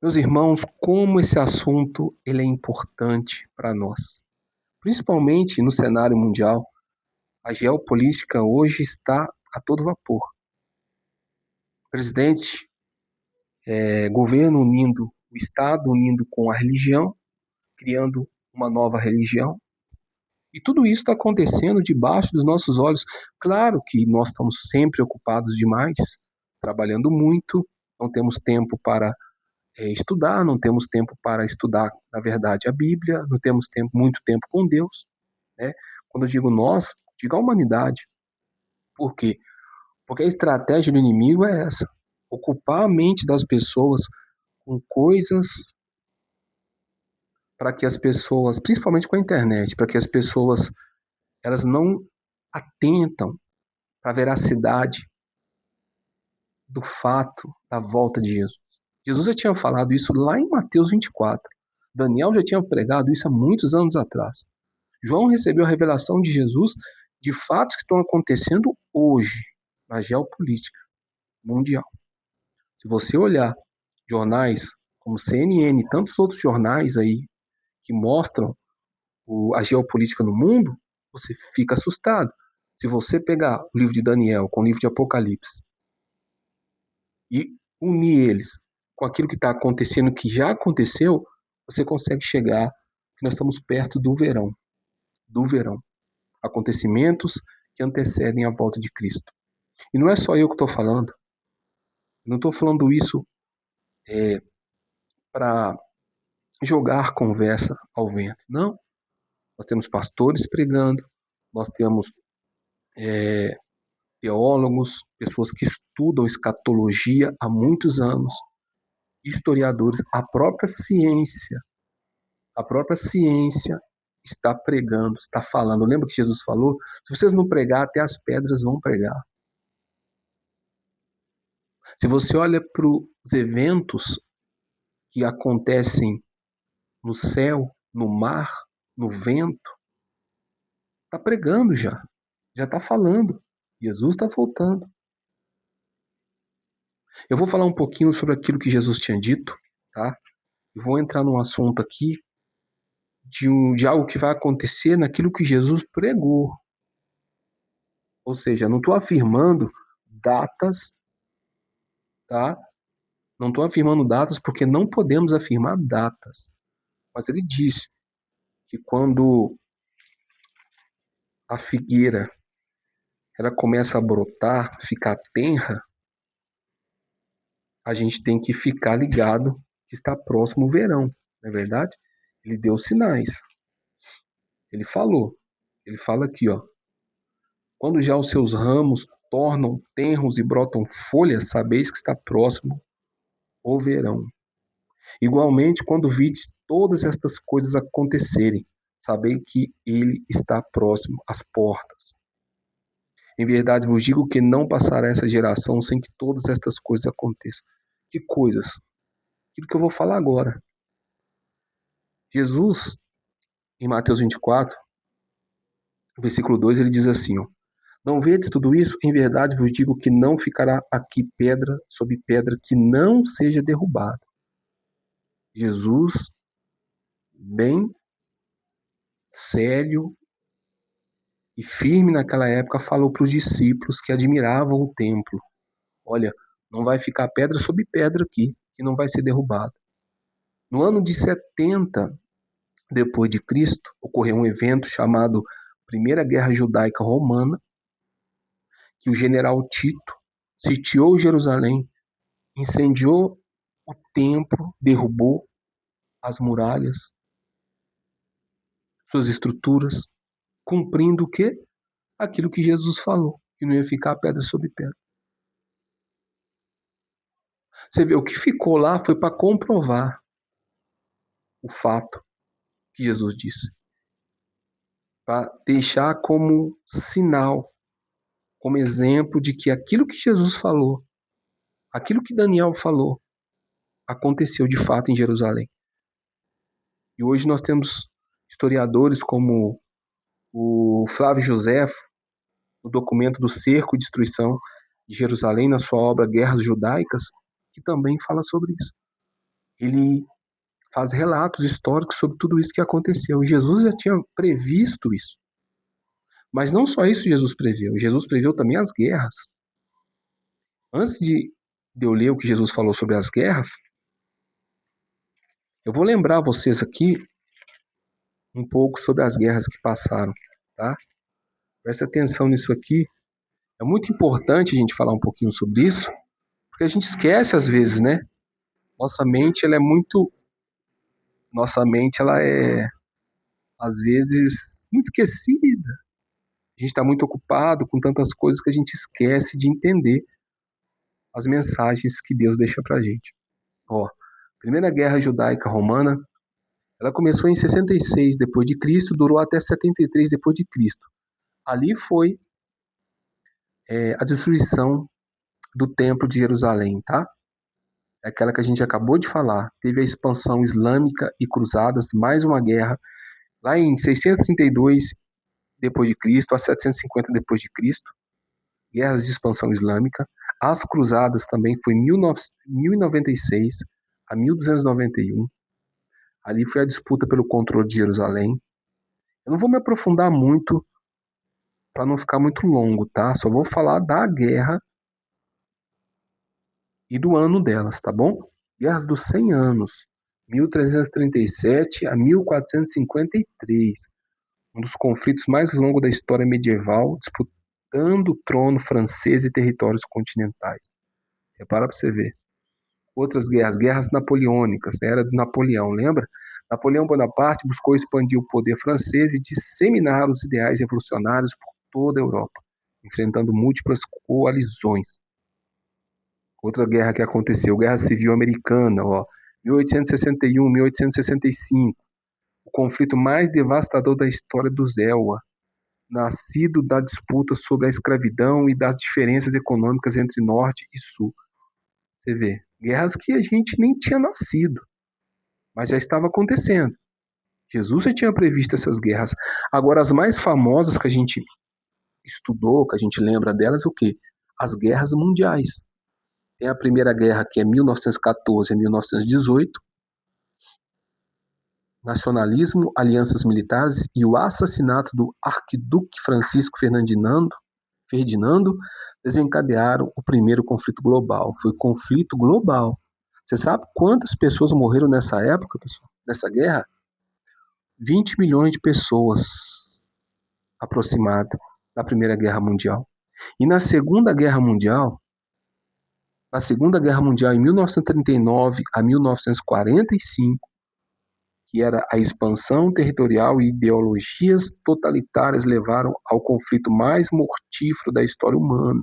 Meus irmãos, como esse assunto ele é importante para nós, principalmente no cenário mundial. A geopolítica hoje está a todo vapor. Presidente, governo unindo o Estado, unindo com a religião, criando uma nova religião. E tudo isso está acontecendo debaixo dos nossos olhos. Claro que nós estamos sempre ocupados demais, trabalhando muito, não temos tempo para estudar, não temos tempo para estudar, na verdade, a Bíblia, não temos muito tempo com Deus. Né? Quando eu digo nós, digo a humanidade. Por quê? Porque a estratégia do inimigo é essa: ocupar a mente das pessoas com coisas para que as pessoas, principalmente com a internet, para que as pessoas elas não atentam para a veracidade do fato da volta de Jesus. Jesus já tinha falado isso lá em Mateus 24. Daniel já tinha pregado isso há muitos anos atrás. João recebeu a revelação de Jesus de fatos que estão acontecendo hoje na geopolítica mundial. Se você olhar jornais como CNN e tantos outros jornais aí que mostram a geopolítica no mundo, você fica assustado. Se você pegar o livro de Daniel com o livro de Apocalipse e unir eles com aquilo que está acontecendo, que já aconteceu, você consegue chegar que nós estamos perto do verão. Do verão. Acontecimentos que antecedem a volta de Cristo. E não é só eu que estou falando. Não estou falando isso para jogar conversa ao vento. Não. Nós temos pastores pregando, nós temos teólogos, pessoas que estudam escatologia há muitos anos, historiadores, a própria ciência está pregando, está falando. Lembra que Jesus falou? Se vocês não pregar, até as pedras vão pregar. Se você olha para os eventos que acontecem no céu, no mar, no vento, está pregando já está falando. Jesus está voltando. Eu vou falar um pouquinho sobre aquilo que Jesus tinha dito, tá? Eu vou entrar num assunto aqui de algo que vai acontecer naquilo que Jesus pregou. Ou seja, não estou afirmando datas, tá? Não estou afirmando datas porque não podemos afirmar datas. Mas ele disse que quando a figueira ela começa a brotar, ficar tenra, a gente tem que ficar ligado que está próximo o verão, não é verdade? Ele deu sinais. Ele falou. Ele fala aqui, ó. Quando já os seus ramos tornam tenros e brotam folhas, sabeis que está próximo o verão. Igualmente, quando vides todas estas coisas acontecerem, sabei que ele está próximo às portas. Em verdade vos digo que não passará essa geração sem que todas estas coisas aconteçam. Que coisas? Aquilo que eu vou falar agora. Jesus, em Mateus 24, versículo 2, ele diz assim, ó, não vedes tudo isso? Em verdade vos digo que não ficará aqui pedra sobre pedra que não seja derrubada. Jesus, bem sério e firme naquela época, falou para os discípulos que admiravam o templo. Olha, não vai ficar pedra sobre pedra aqui, que não vai ser derrubada. No ano de 70 depois de Cristo, ocorreu um evento chamado Primeira Guerra Judaica Romana, que o general Tito sitiou Jerusalém, incendiou o templo, derrubou as muralhas, suas estruturas, cumprindo o quê? Aquilo que Jesus falou, que não ia ficar pedra sobre pedra. Você vê, o que ficou lá foi para comprovar o fato que Jesus disse. Para deixar como sinal, como exemplo de que aquilo que Jesus falou, aquilo que Daniel falou, aconteceu de fato em Jerusalém. E hoje nós temos historiadores como o Flávio Joséfo, no documento do Cerco e Destruição de Jerusalém, na sua obra Guerras Judaicas, que também fala sobre isso. ele faz relatos históricos sobre tudo isso que aconteceu. E Jesus já tinha previsto isso. Mas não só isso Jesus preveu também as guerras. Antes de eu ler o que Jesus falou sobre as guerras, eu vou lembrar vocês aqui um pouco sobre as guerras que passaram, tá? Presta atenção nisso aqui. É muito importante a gente falar um pouquinho sobre isso, porque a gente esquece às vezes, né? Nossa mente ela é às vezes muito esquecida. A gente está muito ocupado com tantas coisas que a gente esquece de entender as mensagens que Deus deixa pra gente. Ó, Primeira Guerra Judaica Romana, ela começou em 66 depois de Cristo, durou até 73 depois de Cristo. Ali foi a destruição do Templo de Jerusalém, tá? É aquela que a gente acabou de falar. Teve a expansão islâmica e cruzadas, mais uma guerra, lá em 632 depois de Cristo a 750 depois de Cristo, guerras de expansão islâmica. As cruzadas também foi 1096 a 1291. Ali foi a disputa pelo controle de Jerusalém. Eu não vou me aprofundar muito para não ficar muito longo, tá? Só vou falar da guerra e do ano delas, tá bom? Guerras dos 100 anos, 1337 a 1453. Um dos conflitos mais longos da história medieval, disputando o trono francês e territórios continentais. Repara para você ver. Outras guerras napoleônicas, era do Napoleão, lembra? Napoleão Bonaparte buscou expandir o poder francês e disseminar os ideais revolucionários por toda a Europa, enfrentando múltiplas coalizões. Outra guerra que aconteceu, Guerra Civil Americana, 1861, 1865, o conflito mais devastador da história do Elwa, nascido da disputa sobre a escravidão e das diferenças econômicas entre Norte e Sul. Você vê, guerras que a gente nem tinha nascido, mas já estava acontecendo. Jesus já tinha previsto essas guerras. Agora, as mais famosas que a gente estudou, que a gente lembra delas, é o quê? As guerras mundiais. Tem a Primeira Guerra, que é 1914 a 1918, nacionalismo, alianças militares e o assassinato do arquiduque Francisco Ferdinando desencadearam o primeiro conflito global. Foi conflito global. Você sabe quantas pessoas morreram nessa época, pessoal? Nessa guerra? 20 milhões de pessoas aproximado da Primeira Guerra Mundial. E na Segunda Guerra Mundial, em 1939 a 1945, que era a expansão territorial e ideologias totalitárias levaram ao conflito mais mortífero da história humana.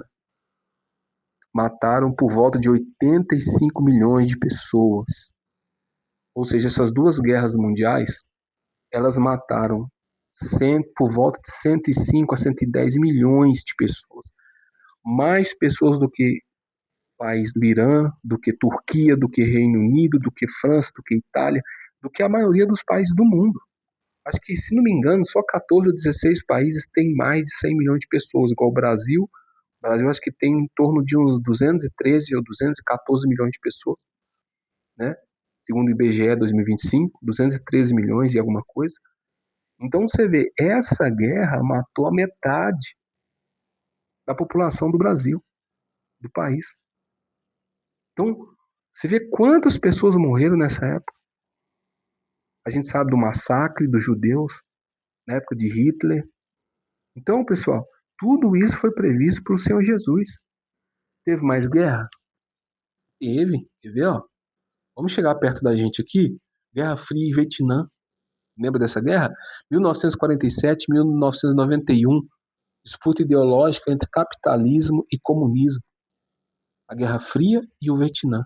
Mataram por volta de 85 milhões de pessoas. Ou seja, essas duas guerras mundiais, elas mataram por volta de 105 a 110 milhões de pessoas. Mais pessoas do que o país do Irã, do que Turquia, do que Reino Unido, do que França, do que Itália, do que a maioria dos países do mundo. Acho que, se não me engano, só 14 ou 16 países têm mais de 100 milhões de pessoas, igual o Brasil. O Brasil acho que tem em torno de uns 213 ou 214 milhões de pessoas, né? Segundo o IBGE 2025, 213 milhões e alguma coisa. Então você vê, essa guerra matou a metade da população do Brasil, do país. Então, você vê quantas pessoas morreram nessa época. A gente sabe do massacre dos judeus, na época de Hitler. Então, pessoal, tudo isso foi previsto pelo Senhor Jesus. Teve mais guerra? Teve. Quer ver? Vamos chegar perto da gente aqui. Guerra Fria e Vietnã. Lembra dessa guerra? 1947 e 1991. Disputa ideológica entre capitalismo e comunismo. A Guerra Fria e o Vietnã.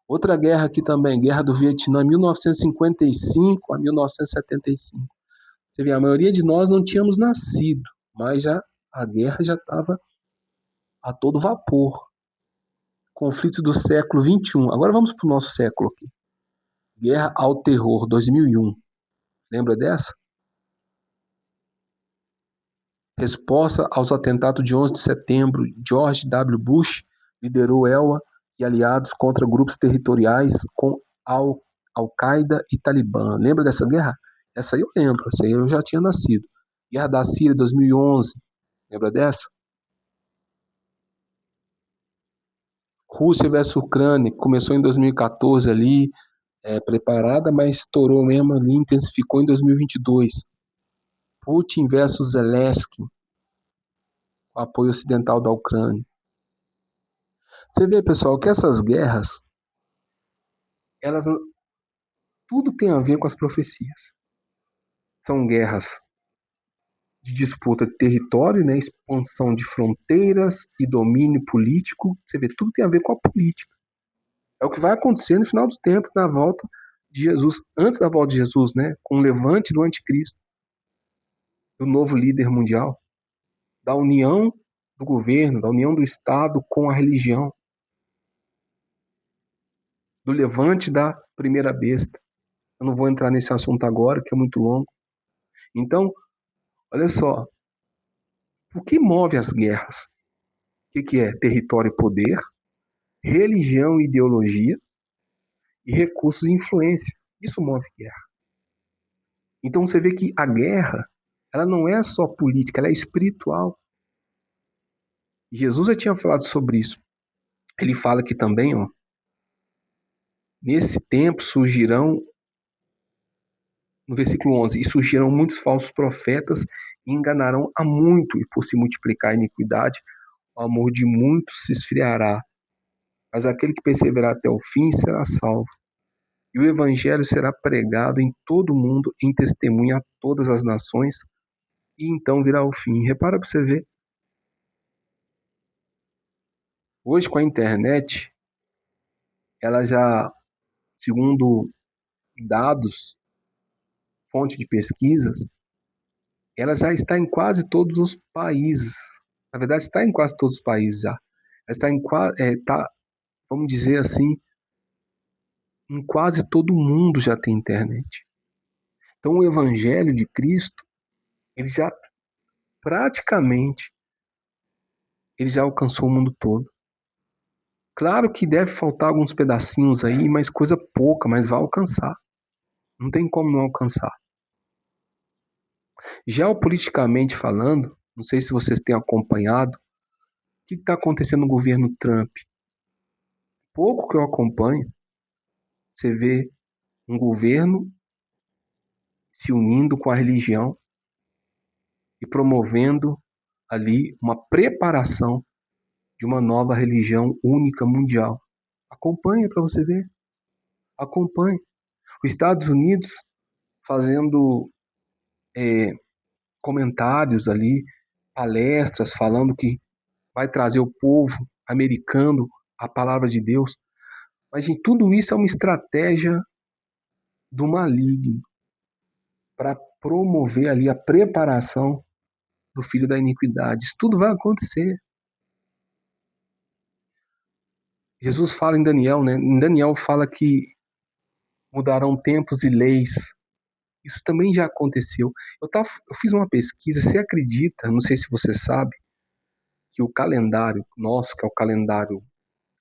Outra guerra aqui também, Guerra do Vietnã, 1955 a 1975. Você vê, a maioria de nós não tínhamos nascido, mas a guerra já estava a todo vapor. Conflito do século XXI. Agora vamos para o nosso século aqui. Guerra ao Terror, 2001. Lembra dessa? Resposta aos atentados de 11 de setembro, George W. Bush liderou ELA e aliados contra grupos territoriais com Al, Al-Qaeda e Talibã. Lembra dessa guerra? Essa aí eu lembro, essa aí eu já tinha nascido. Guerra da Síria 2011, lembra dessa? Rússia versus Ucrânia, começou em 2014 ali, preparada, mas estourou mesmo ali, intensificou em 2022. Putin versus Zelensky, com apoio ocidental da Ucrânia. Você vê, pessoal, que essas guerras, elas tudo tem a ver com as profecias. São guerras de disputa de território, né, expansão de fronteiras e domínio político. Você vê, tudo tem a ver com a política. É o que vai acontecer no final do tempo, na volta de Jesus, antes da volta de Jesus, né, com o levante do anticristo, do novo líder mundial, da união do governo, da união do Estado com a religião, do levante da primeira besta. Eu não vou entrar nesse assunto agora, que é muito longo. Então, olha só, o que move as guerras? O que é? Território e poder, religião e ideologia e recursos e influência. Isso move guerra. Então você vê que a guerra, ela não é só política, ela é espiritual. Jesus já tinha falado sobre isso. Ele fala aqui também, ó, nesse tempo surgirão, no versículo 11, e surgirão muitos falsos profetas e enganarão a muito, e por se multiplicar a iniquidade, o amor de muitos se esfriará. Mas aquele que perseverar até o fim será salvo. E o evangelho será pregado em todo o mundo em testemunha a todas as nações, e então virá o fim. Repara para você ver. Hoje com a internet, ela já, segundo dados, fonte de pesquisas, ela já está em quase todos os países. Na verdade, está em quase todos os países já. Ela está em vamos dizer assim, em quase todo mundo já tem internet. Então o evangelho de Cristo, ele já praticamente ele já alcançou o mundo todo. Claro que deve faltar alguns pedacinhos aí, mas coisa pouca, mas vai alcançar. Não tem como não alcançar. Geopoliticamente falando, não sei se vocês têm acompanhado, o que está acontecendo no governo Trump? Pouco que eu acompanho, você vê um governo se unindo com a religião e promovendo ali uma preparação de uma nova religião única mundial. Acompanhe para você ver. Acompanhe. Os Estados Unidos fazendo comentários ali, palestras falando que vai trazer o povo americano a palavra de Deus. Mas em tudo isso é uma estratégia do maligno para promover ali a preparação do filho da iniquidade. Isso tudo vai acontecer. Jesus fala em Daniel, né? Em Daniel fala que mudarão tempos e leis. Isso também já aconteceu. Eu fiz uma pesquisa, você acredita, não sei se você sabe, que o calendário nosso, que é o calendário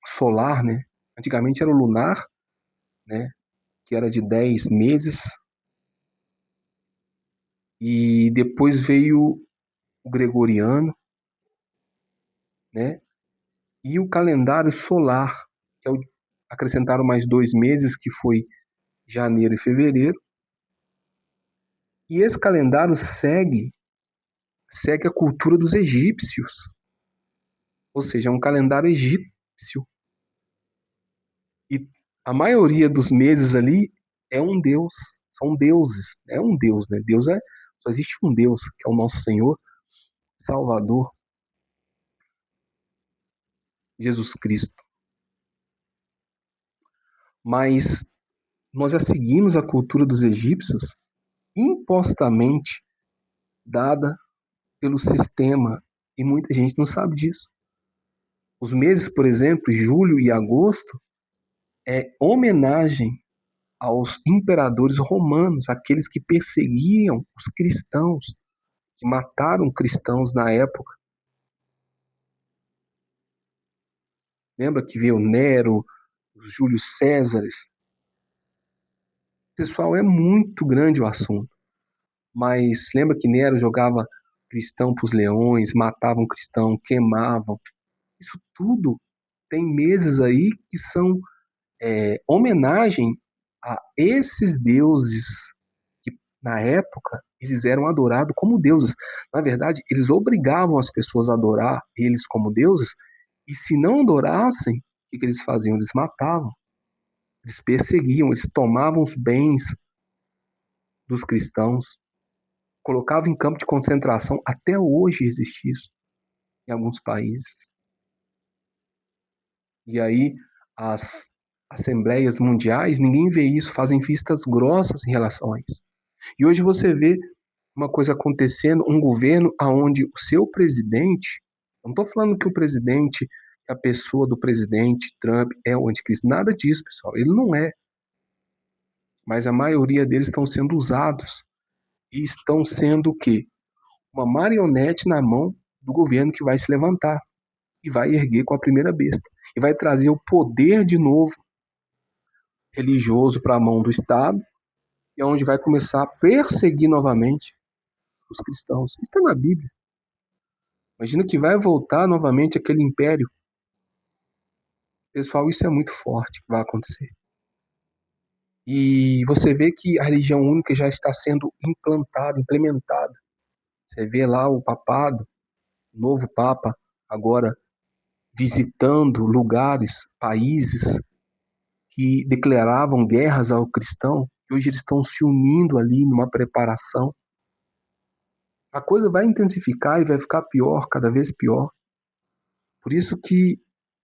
solar, né? Antigamente era o lunar, né? Que era de 10 meses. E depois veio o gregoriano, né? E o calendário solar, que acrescentaram mais 2 meses, que foi janeiro e fevereiro. E esse calendário segue a cultura dos egípcios. Ou seja, é um calendário egípcio. E a maioria dos meses ali é um deus, são deuses. É um deus, né? Só existe um Deus, que é o nosso Senhor, Salvador, Jesus Cristo. Mas nós já seguimos a cultura dos egípcios impostamente dada pelo sistema, e muita gente não sabe disso. Os meses, por exemplo, julho e agosto, é homenagem aos imperadores romanos, aqueles que perseguiam os cristãos, que mataram cristãos na época. Lembra que veio Nero, os Júlio Césares, Pessoal, é muito grande o assunto. Mas lembra que Nero jogava cristão para os leões, matavam cristão, queimavam. Isso tudo tem meses aí que são homenagem a esses deuses que, na época, eles eram adorados como deuses. Na verdade, eles obrigavam as pessoas a adorar eles como deuses, e se não adorassem, o que eles faziam? Eles matavam, eles perseguiam, eles tomavam os bens dos cristãos, colocavam em campo de concentração. Até hoje existe isso em alguns países. E aí, as assembleias mundiais, ninguém vê isso, fazem vistas grossas em relação a isso. E hoje você vê uma coisa acontecendo, um governo onde o seu presidente, não estou falando que o presidente, a pessoa do presidente Trump é o anticristo, nada disso, pessoal, ele não é. Mas a maioria deles estão sendo usados e estão sendo o quê? Uma marionete na mão do governo que vai se levantar e vai erguer com a primeira besta. E vai trazer o poder de novo religioso para a mão do Estado, e é onde vai começar a perseguir novamente os cristãos. Isso está na Bíblia. Imagina que vai voltar novamente aquele império. Pessoal, isso é muito forte que vai acontecer. E você vê que a religião única já está sendo implantada, implementada. Você vê lá o papado, o novo papa, agora visitando lugares, países que declaravam guerras ao cristão, e hoje eles estão se unindo ali numa preparação. A coisa vai intensificar e vai ficar pior, cada vez pior. Por isso que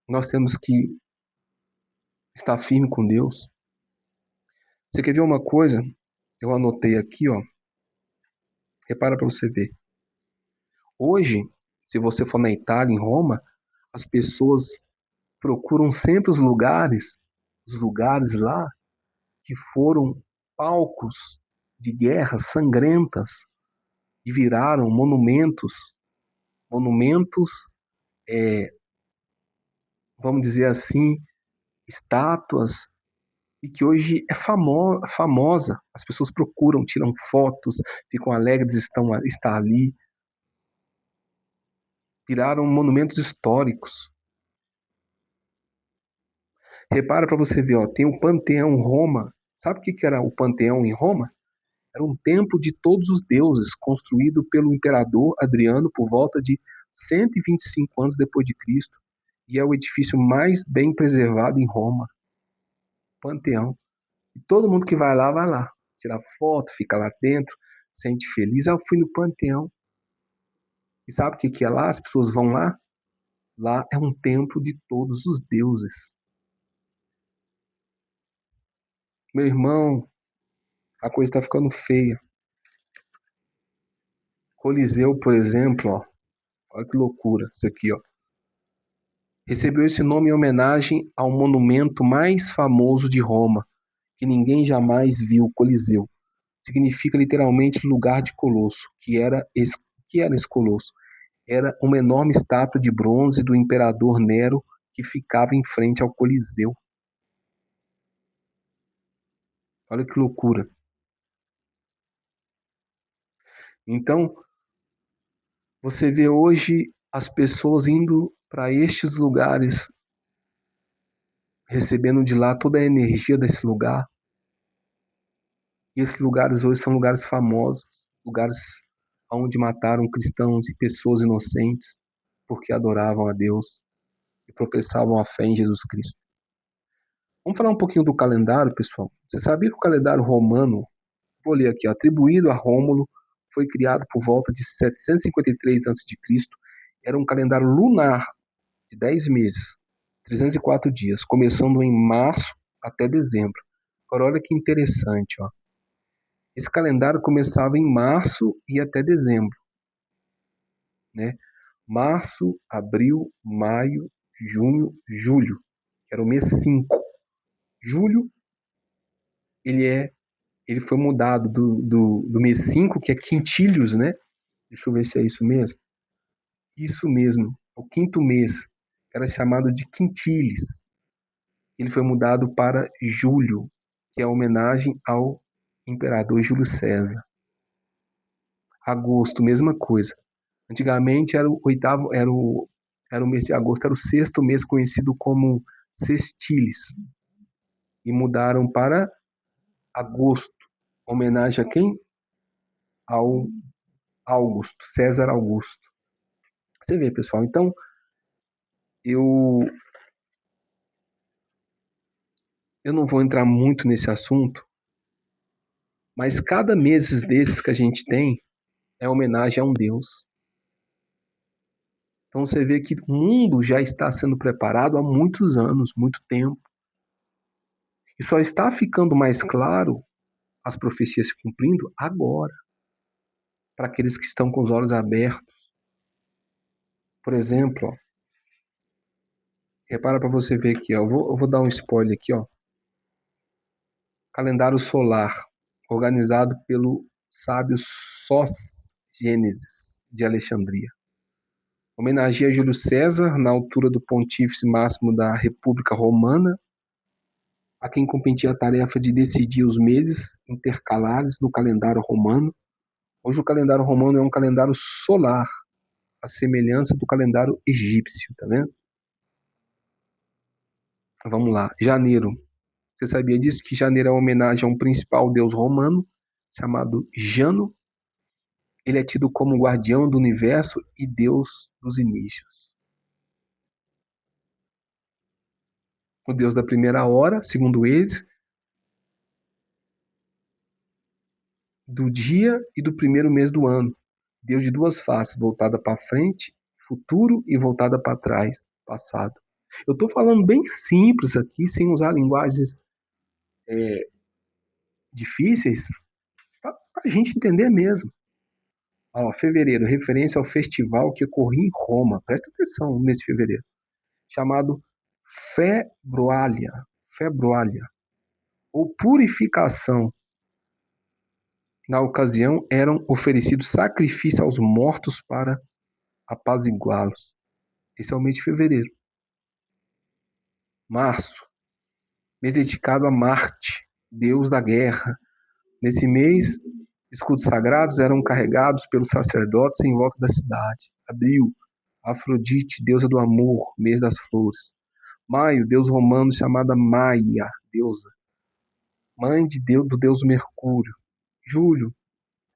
nós temos que estar firme com Deus. Você quer ver uma coisa? Eu anotei aqui, ó. Repara para você ver. Hoje, se você for na Itália, em Roma, as pessoas procuram sempre os lugares lá que foram palcos de guerras sangrentas e viraram monumentos, vamos dizer assim, estátuas, e que hoje é famosa. As pessoas procuram, tiram fotos, ficam alegres de estar ali. Viraram monumentos históricos. Repara para você ver, ó, tem o Panteão Roma. Sabe o que era o Panteão em Roma? Era um templo de todos os deuses, construído pelo imperador Adriano por volta de 125 anos depois de Cristo, e é o edifício mais bem preservado em Roma. Panteão. E todo mundo que vai lá, tirar foto, fica lá dentro, sente feliz. Ah, eu fui no Panteão. E sabe o que é lá? As pessoas vão lá. Lá é um templo de todos os deuses. Meu irmão, a coisa está ficando feia. Coliseu, por exemplo, ó, olha que loucura isso aqui, ó. Recebeu esse nome em homenagem ao monumento mais famoso de Roma, que ninguém jamais viu, o Coliseu. Significa literalmente lugar de colosso. Que era esse colosso? Era uma enorme estátua de bronze do imperador Nero que ficava em frente ao Coliseu. Olha que loucura. Então, você vê hoje as pessoas indo para estes lugares, recebendo de lá toda a energia desse lugar. E esses lugares hoje são lugares famosos, lugares onde mataram cristãos e pessoas inocentes porque adoravam a Deus e professavam a fé em Jesus Cristo. Vamos falar um pouquinho do calendário, pessoal. Você sabia que o calendário romano, vou ler aqui, atribuído a Rômulo, foi criado por volta de 753 a.C. Era um calendário lunar de 10 meses, 304 dias, começando em março até dezembro. Agora, olha que interessante, ó. Esse calendário começava em março e ia até dezembro, né? Março, abril, maio, junho, julho, que era o mês 5. Julho, ele foi mudado do mês 5, que é quintilhos, né? Deixa eu ver se é isso mesmo. Isso mesmo, o quinto mês era chamado de quintilis. Ele foi mudado para julho. que é homenagem ao imperador Júlio César. Agosto, mesma coisa. Antigamente era o oitavo, era o mês de agosto, era o sexto mês conhecido como sextilis. E mudaram para agosto. Homenagem a quem? Ao Augusto, César Augusto. Você vê, pessoal. Então, eu não vou entrar muito nesse assunto, mas cada mês desses que a gente tem é homenagem a um Deus. Então você vê que o mundo já está sendo preparado há muitos anos, muito tempo. E só está ficando mais claro as profecias se cumprindo agora, para aqueles que estão com os olhos abertos. Por exemplo, ó, repara para você ver aqui, ó, eu vou dar um spoiler aqui, ó. Calendário solar, organizado pelo sábio Sósgenesis de Alexandria. Homenageia Júlio César na altura do pontífice máximo da República Romana, a quem competia a tarefa de decidir os meses intercalares no calendário romano. Hoje o calendário romano é um calendário solar, a semelhança do calendário egípcio, tá vendo? Vamos lá, janeiro. Você sabia disso? Que janeiro é uma homenagem a um principal deus romano, chamado Jano. Ele é tido como guardião do universo e deus dos inícios. O deus da primeira hora, segundo eles, do dia e do primeiro mês do ano. Deus de duas faces, voltada para frente, futuro, e voltada para trás, passado. Eu estou falando bem simples aqui, sem usar linguagens difíceis, para a gente entender mesmo. Ó, fevereiro, referência ao festival que ocorria em Roma. Presta atenção no mês de fevereiro. Chamado Februália. Februália. Ou purificação. Na ocasião, eram oferecidos sacrifícios aos mortos para apaziguá-los. Esse é o mês de fevereiro. Março. Mês dedicado a Marte, deus da guerra. Nesse mês, escudos sagrados eram carregados pelos sacerdotes em volta da cidade. Abril, Afrodite, deusa do amor, mês das flores. Maio, deus romano chamada Maia, deusa, mãe de Deus, do deus Mercúrio. Julho,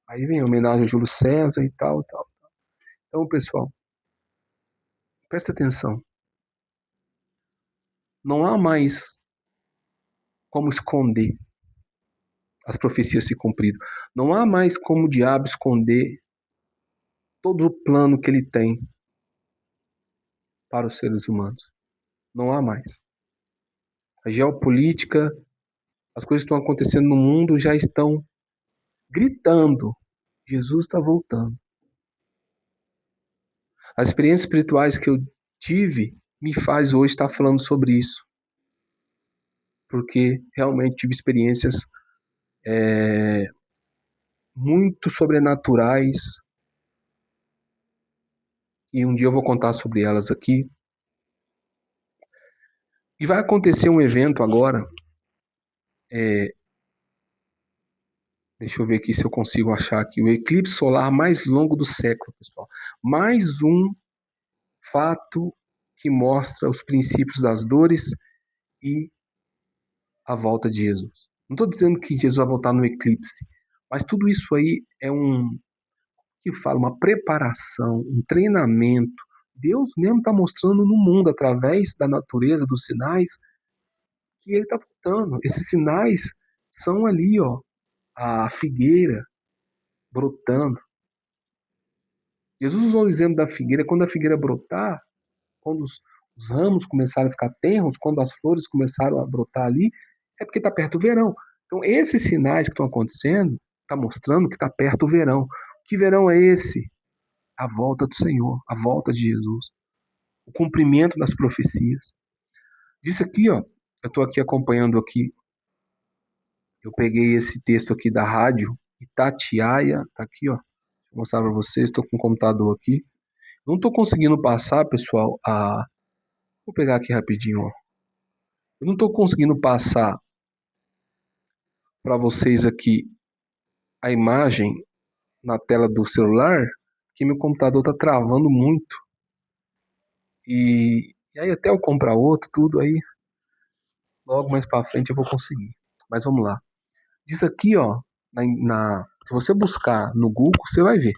aí vem a homenagem a Júlio César e tal, e tal. Então, pessoal, presta atenção. Não há mais como esconder as profecias se cumprindo. Não há mais como o diabo esconder todo o plano que ele tem para os seres humanos. Não há mais. A geopolítica, as coisas que estão acontecendo no mundo já estão gritando. Jesus está voltando. As experiências espirituais que eu tive me faz hoje estar falando sobre isso. Porque realmente tive experiências muito sobrenaturais. E um dia eu vou contar sobre elas aqui. E vai acontecer um evento agora. Deixa eu ver aqui se eu consigo achar aqui. O eclipse solar mais longo do século, pessoal. Mais um fato que mostra os princípios das dores e a volta de Jesus. Não estou dizendo que Jesus vai voltar no eclipse, mas tudo isso aí é uma preparação, um treinamento. Deus mesmo está mostrando no mundo, através da natureza, dos sinais, que ele está voltando. Esses sinais são ali, ó, a figueira brotando. Jesus usou o exemplo da figueira. Quando a figueira brotar, quando os ramos começaram a ficar tenros, quando as flores começaram a brotar ali, é porque está perto do verão. Então, esses sinais que estão acontecendo, está mostrando que está perto do verão. Que verão é esse? A volta do Senhor, a volta de Jesus, o cumprimento das profecias. Disso aqui, ó, eu estou aqui acompanhando aqui, eu peguei esse texto aqui da rádio Itatiaia, tá aqui, ó, vou mostrar para vocês, estou com o computador aqui. Não estou conseguindo passar, pessoal, vou pegar aqui rapidinho, ó. Eu não estou conseguindo passar para vocês aqui a imagem na tela do celular, que meu computador está travando muito. E aí até eu comprar outro, tudo aí, logo mais para frente eu vou conseguir. Mas vamos lá. Diz aqui, ó, se você buscar no Google, você vai ver.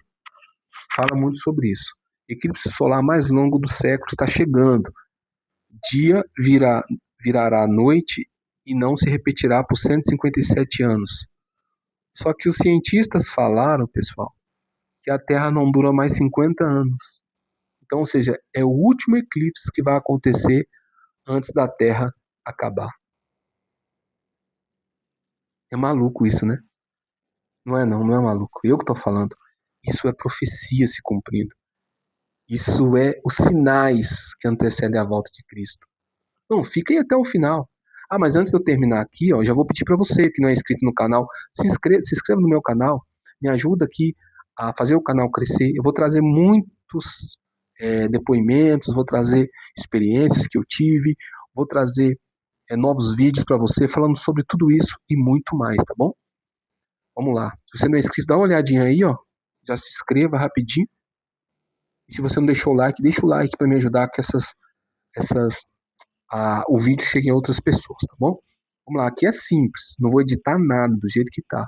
Fala muito sobre isso. Eclipse solar mais longo do século está chegando. Dia virará noite e não se repetirá por 157 anos. Só que os cientistas falaram, pessoal, que a Terra não dura mais 50 anos. Então, ou seja, é o último eclipse que vai acontecer antes da Terra acabar. É maluco isso, né? Não é não, não é maluco. Eu que estou falando. Isso é profecia se cumprindo. Isso é os sinais que antecedem a volta de Cristo. Não, fica aí até o final. Ah, mas antes de eu terminar aqui, ó, já vou pedir para você que não é inscrito no canal, se inscreva no meu canal, me ajuda aqui a fazer o canal crescer. Eu vou trazer muitos depoimentos, vou trazer experiências que eu tive, vou trazer novos vídeos para você falando sobre tudo isso e muito mais, tá bom? Vamos lá. Se você não é inscrito, dá uma olhadinha aí, ó. Já se inscreva rapidinho. E se você não deixou o like, deixa o like para me ajudar que o vídeo chegue a outras pessoas, tá bom? Vamos lá, aqui é simples, não vou editar nada do jeito que tá.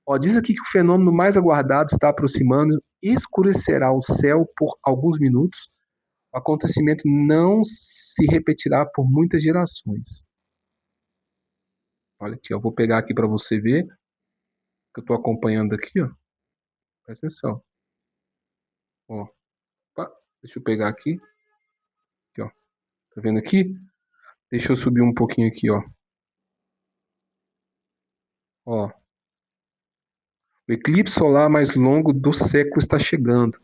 Ó, diz aqui que o fenômeno mais aguardado está aproximando, escurecerá o céu por alguns minutos. O acontecimento não se repetirá por muitas gerações. Olha aqui, eu vou pegar aqui para você ver, que eu estou acompanhando aqui, ó. Presta atenção. Ó, opa, deixa eu pegar aqui. Aqui, ó. Tá vendo aqui? Deixa eu subir um pouquinho aqui, ó. Ó. O eclipse solar mais longo do século está chegando.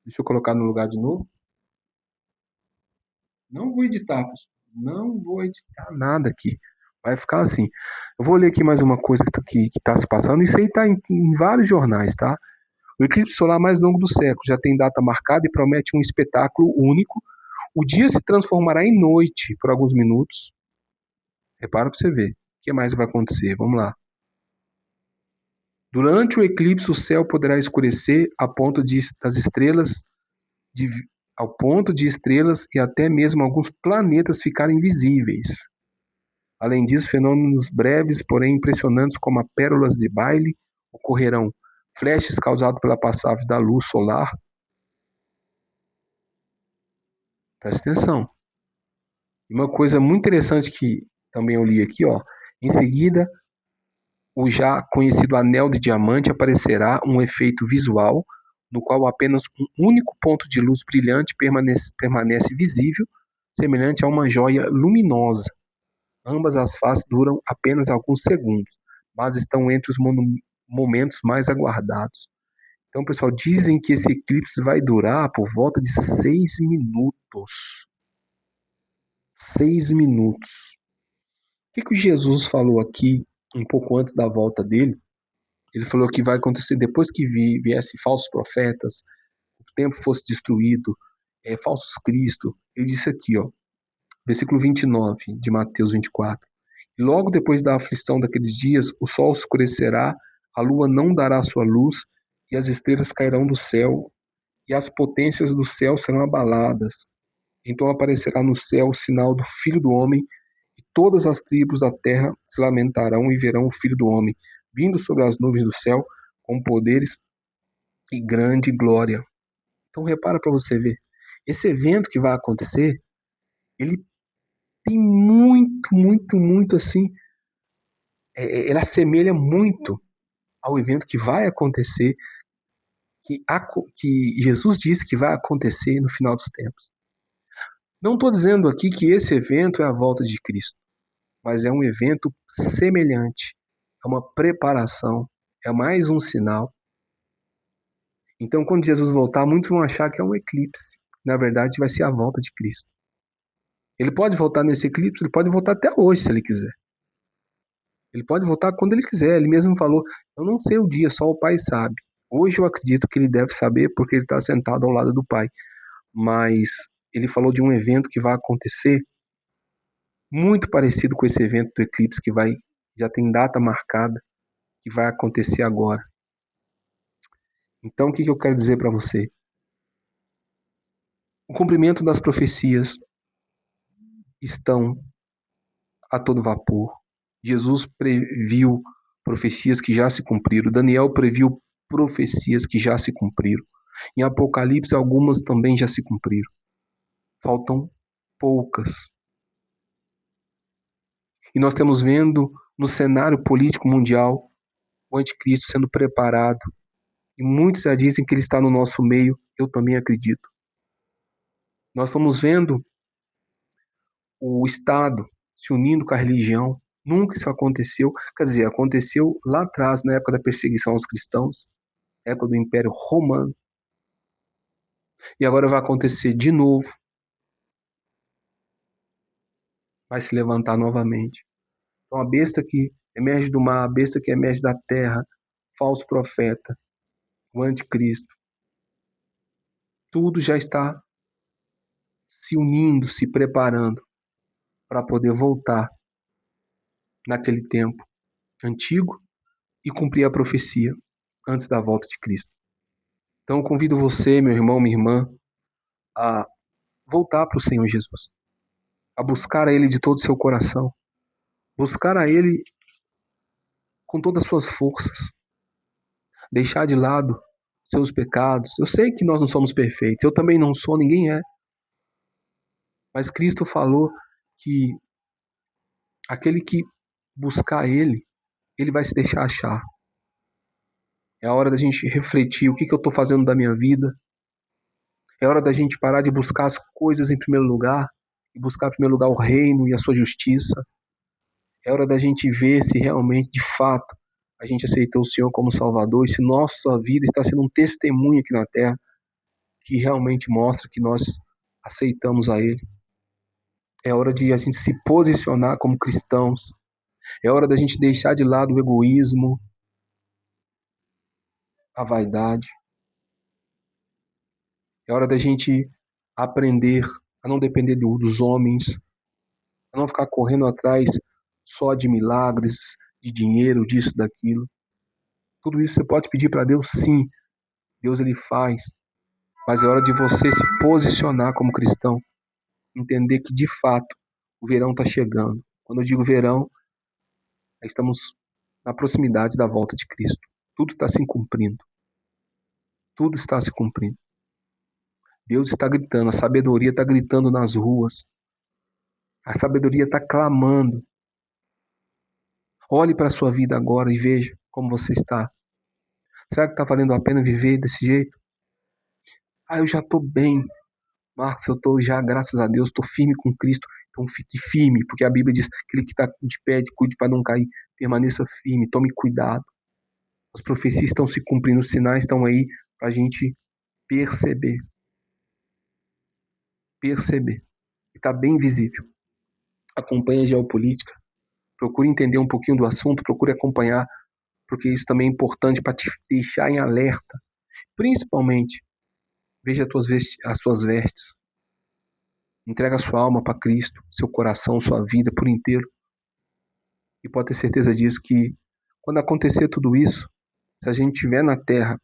Deixa eu colocar no lugar de novo. Não vou editar, pessoal. Não vou editar nada aqui. Vai ficar assim. Eu vou ler aqui mais uma coisa que está se passando. Isso aí está em vários jornais, tá? O eclipse solar mais longo do século já tem data marcada e promete um espetáculo único. O dia se transformará em noite por alguns minutos. Repara para você ver. O que mais vai acontecer? Vamos lá. Durante o eclipse, o céu poderá escurecer das estrelas de, ao ponto de estrelas e até mesmo alguns planetas ficarem visíveis. Além disso, fenômenos breves, porém impressionantes, como as pérolas de baile, ocorrerão. Flashes causados pela passagem da luz solar. Presta atenção. E uma coisa muito interessante que também eu li aqui, ó. Em seguida, o já conhecido anel de diamante aparecerá um efeito visual no qual apenas um único ponto de luz brilhante permanece visível, semelhante a uma joia luminosa. Ambas as faces duram apenas alguns segundos, mas estão entre os momentos mais aguardados. Então, pessoal, dizem que esse eclipse vai durar por volta de 6 minutos. 6 minutos. O que Jesus falou aqui um pouco antes da volta dele? Ele falou que vai acontecer depois que viesse falsos profetas, o templo fosse destruído, falsos Cristo. Ele disse aqui, ó, versículo 29 de Mateus 24. E logo depois da aflição daqueles dias, o sol escurecerá, a lua não dará sua luz, e as estrelas cairão do céu, e as potências do céu serão abaladas. Então aparecerá no céu o sinal do Filho do Homem, e todas as tribos da terra se lamentarão e verão o Filho do Homem, vindo sobre as nuvens do céu, com poderes e grande glória. Então repara para você ver, esse evento que vai acontecer, ele tem muito assim, ele assemelha muito ao evento que vai acontecer, que Jesus disse que vai acontecer no final dos tempos. Não estou dizendo aqui que esse evento é a volta de Cristo, mas é um evento semelhante, é uma preparação, é mais um sinal. Então, quando Jesus voltar, muitos vão achar que é um eclipse. Na verdade, vai ser a volta de Cristo. Ele pode voltar nesse eclipse, ele pode voltar até hoje, se ele quiser. Ele pode voltar quando ele quiser. Ele mesmo falou, eu não sei o dia, só o Pai sabe. Hoje eu acredito que ele deve saber, porque ele está sentado ao lado do Pai. Mas ele falou de um evento que vai acontecer muito parecido com esse evento do eclipse que vai já tem data marcada, que vai acontecer agora. Então, o que eu quero dizer para você? O cumprimento das profecias estão a todo vapor. Jesus previu profecias que já se cumpriram. Daniel previu profecias que já se cumpriram. Em Apocalipse, algumas também já se cumpriram. Faltam poucas. E nós estamos vendo no cenário político mundial o anticristo sendo preparado. E muitos já dizem que ele está no nosso meio. Eu também acredito. Nós estamos vendo o Estado se unindo com a religião. Nunca isso aconteceu. Quer dizer, aconteceu lá atrás, na época da perseguição aos cristãos, época do Império Romano. E agora vai acontecer de novo. Vai se levantar novamente. Então a besta que emerge do mar, a besta que emerge da terra, falso profeta, o anticristo, tudo já está se unindo, se preparando para poder voltar naquele tempo antigo e cumprir a profecia antes da volta de Cristo. Então eu convido você, meu irmão, minha irmã, a voltar para o Senhor Jesus, a buscar a Ele de todo o seu coração, buscar a Ele com todas as suas forças, deixar de lado seus pecados. Eu sei que nós não somos perfeitos, eu também não sou, ninguém é. Mas Cristo falou que aquele que buscar Ele, Ele vai se deixar achar. É a hora da gente refletir o que eu estou fazendo da minha vida. É hora da gente parar de buscar as coisas em primeiro lugar e buscar em primeiro lugar o reino e a sua justiça. É hora da gente ver se realmente, de fato, a gente aceitou o Senhor como Salvador e se nossa vida está sendo um testemunho aqui na terra que realmente mostra que nós aceitamos a Ele. É hora de a gente se posicionar como cristãos. É hora da gente deixar de lado o egoísmo, a vaidade. É hora da gente aprender a não depender dos homens, a não ficar correndo atrás só de milagres, de dinheiro, disso, daquilo. Tudo isso você pode pedir para Deus, sim. Deus ele faz. Mas é hora de você se posicionar como cristão. Entender que, de fato, o verão está chegando. Quando eu digo verão, estamos na proximidade da volta de Cristo. Tudo está se cumprindo. Tudo está se cumprindo. Deus está gritando, a sabedoria está gritando nas ruas. A sabedoria está clamando. Olhe para a sua vida agora e veja como você está. Será que está valendo a pena viver desse jeito? Eu já estou bem. Marcos, eu estou já, graças a Deus, estou firme com Cristo. Então fique firme, porque a Bíblia diz que aquele que está de pé, cuide para não cair, permaneça firme, tome cuidado. As profecias estão se cumprindo, os sinais estão aí para a gente perceber. Perceber. Está bem visível. Acompanhe a geopolítica. Procure entender um pouquinho do assunto, procure acompanhar, porque isso também é importante para te deixar em alerta. Principalmente, veja as suas vestes. Entrega a sua alma para Cristo, seu coração, sua vida por inteiro. E pode ter certeza disso que quando acontecer tudo isso, se a gente estiver na Terra,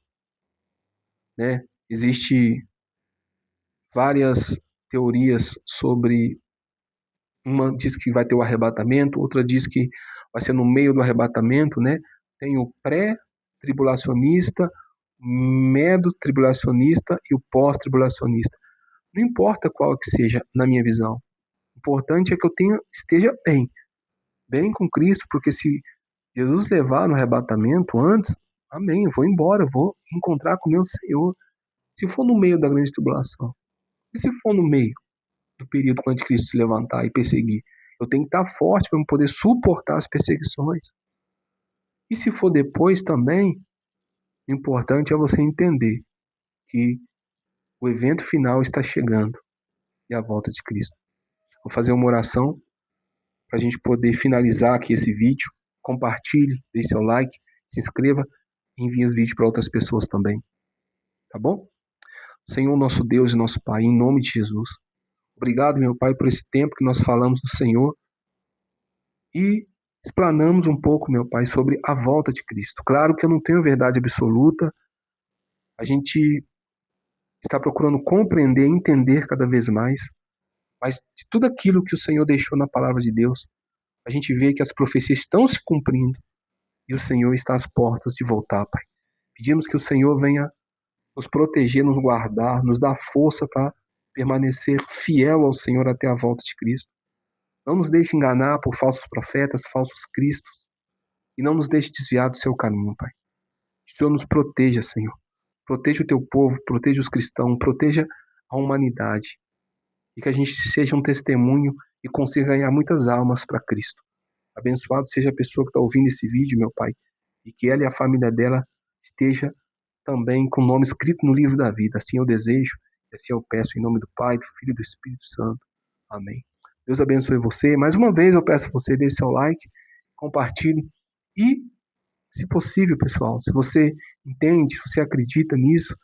né, existe várias teorias sobre. Uma diz que vai ter o arrebatamento, outra diz que vai ser no meio do arrebatamento, né? Tem o pré-tribulacionista, medo-tribulacionista e o pós-tribulacionista. Não importa qual que seja, na minha visão. O importante é que eu esteja bem com Cristo, porque se Jesus levar no arrebatamento antes, amém, eu vou embora, eu vou encontrar com o meu Senhor. Se for no meio da grande tribulação, e se for no meio do período quando Cristo se levantar e perseguir, eu tenho que estar forte para poder suportar as perseguições. E se for depois também, o importante é você entender que o evento final está chegando e a volta de Cristo. Vou fazer uma oração para a gente poder finalizar aqui esse vídeo. Compartilhe, deixe seu like, se inscreva e envie o vídeo para outras pessoas também. Tá bom? Senhor, nosso Deus e nosso Pai, em nome de Jesus. Obrigado, meu Pai, por esse tempo que nós falamos do Senhor. E explanamos um pouco, meu Pai, sobre a volta de Cristo. Claro que eu não tenho verdade absoluta, a gente está procurando compreender, entender cada vez mais, mas de tudo aquilo que o Senhor deixou na palavra de Deus, a gente vê que as profecias estão se cumprindo e o Senhor está às portas de voltar, Pai. Pedimos que o Senhor venha nos proteger, nos guardar, nos dar força para permanecer fiel ao Senhor até a volta de Cristo. Não nos deixe enganar por falsos profetas, falsos cristos, e não nos deixe desviar do seu caminho, Pai. Que o Senhor nos proteja, Senhor. Proteja o teu povo, proteja os cristãos, proteja a humanidade. E que a gente seja um testemunho e consiga ganhar muitas almas para Cristo. Abençoado seja a pessoa que está ouvindo esse vídeo, meu Pai, e que ela e a família dela esteja também com o nome escrito no livro da vida. Assim eu desejo, e assim eu peço em nome do Pai, do Filho e do Espírito Santo. Amém. Deus abençoe você. Mais uma vez eu peço a você, deixe seu like, compartilhe e, se possível, pessoal, se você entende, se você acredita nisso,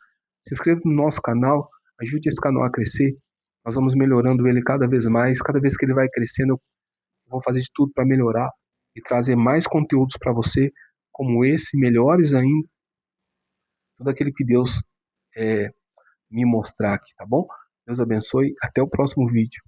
se inscreva no nosso canal, ajude esse canal a crescer. Nós vamos melhorando ele cada vez mais. Cada vez que ele vai crescendo, eu vou fazer de tudo para melhorar e trazer mais conteúdos para você, como esse, melhores ainda. Tudo aquilo que Deus me mostrar aqui, tá bom? Deus abençoe. Até o próximo vídeo.